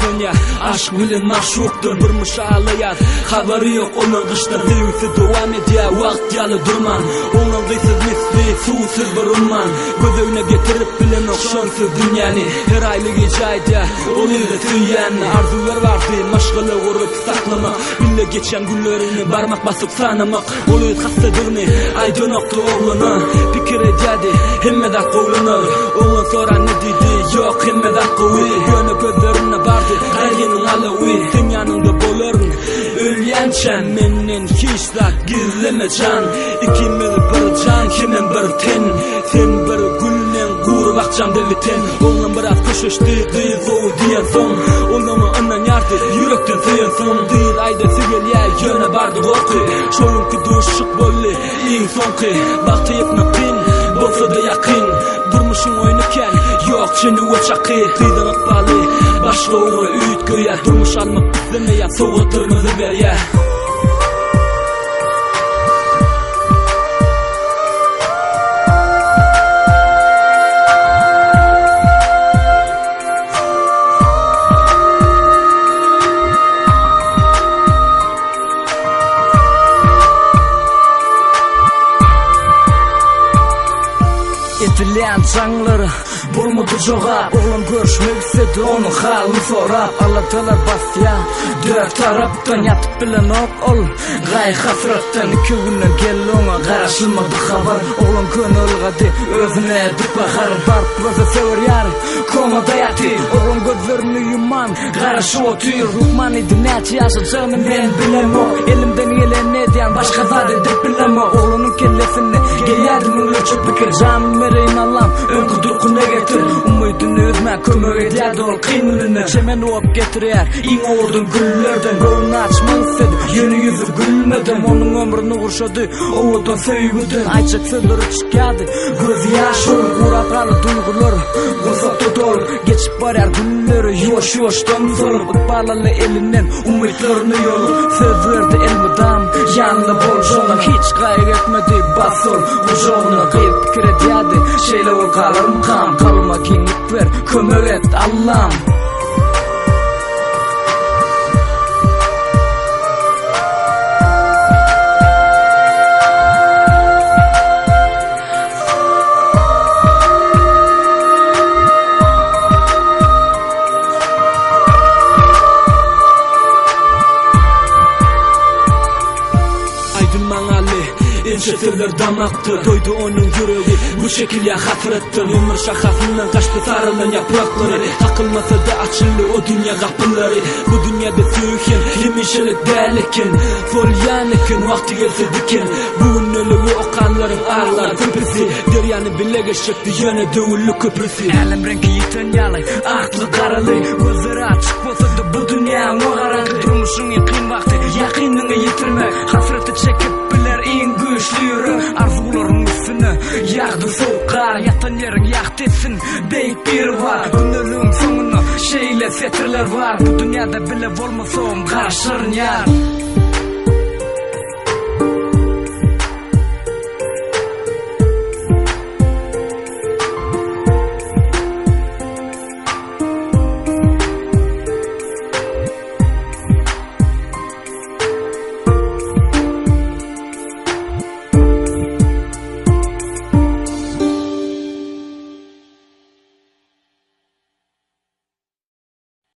dünya aşk bilen maşuktur. Bir müşalayat habari yok onun kıştır. Sevgisi devam ediyor vakt yalı durman. Onun kıysız misli suusuz bir umman. Göz önüne getirip bilen okşansız dünyani. Her aylı gecayda oluyor tüyen. Arzular vardı maşgılı vurup saklamak. Bille geçen günlerini barmak basıp sanamak. Oluyor hastadirni aydın oktu oğlunu. Fikir ediyadi hemmeden kovlanır. Oğlun sonra ne dedi yok hemmeden kovi. Yönü gözlerine bardı kaygının alıvi. Sen yanında bolurun ölyençen. Menin hiç da gizleme can. İkimiz bir can kimin bir ten. Sen bir gülnen guru bakcan deviten. Oğlun biraz köşüştü kıyız oğu diyen son. Oğlunu ınan yardı yürekten seyen son. Değil ayda sigel ya yöne bardı korku. Çoğun ki duşuk bolli in sonki. Baktı yetmekin bolsa da yakın. Durmuşun oynarken yok çeni uçakı. Kıydan akbali başka uğru üyüt göğe. Durmuş almak bizlemeye soğutturmazı ver ya. Etilen çаңları bulmadı joğa. Oğlum görüşmek istedi onun halini sorap. Allah'talar basya dört taraftan yatıp bilen ok ol. Gay hasrattan iki günden geldi ona karışılmadı haber. Oğlum könülgadi özüne dik bakar. Barp gözü sever yar komada yatı. Oğlum gözlerini yuman karışı otuyor. Ruhman idi neçe yaşayacağını ben bilem o. Elimden gelen ne diyen başka zat edip bilem o. Oğlunun kellesini gelerdin ölçüp bükür. Canım vereyin Allah'ım ön kudurkuna getir. Umudunu özme kömök ediyad ol kıynılını. Çemen oğup getiriyer in oğurdun güllerden. Gönlünü açman istedi yeni yüzü gülmedim. Onun ömrünü kurşadı oğudun sevgüdün. Ayçak sözleri çıkadı gözü yaş olur. Kurat kalı duygular konsaptı dolu. Geçip varar günleri yoş yoştan zolup. Ikbalalı elinden umutlarını yolu. Söz verdi elmidam yanlı bol jolun. Hiç gayret etmedi bas ol bu jolunu. Kıyıp fikir ediyadi şeyle ol kalırım kam. Kalma kengip ver kömök et Allah'ım. Enşetirler damaktı doydu onun yüreği. Bu şekilde hatırlattı. Ömür şakasından kaçtı sarılan yaprakları. Takılmasa da açıldı o dünya kapıları. Bu dünyada söğüken kimişelik değerliken. Folyanıken vakti gelse diken. Bugün ölüğü okanların ağlar köprüsü. Deryanı bile geçecekti yöne dövüllü köprüsü. Elim rengi yiten yalı aklı karalı. Gözleri açık olsa da bu dünya o karanlık. Durmuşun yakın vakti yakınını yitirme. Hasreti çekip en güçlü yürü arzuların üstüne yağdı soğuk kar. Yatan yerin yaktı etsin beyik bir var. Günlüğün sonuna şeyle setirler var. Bu dünyada bile olmasam karşırın yar.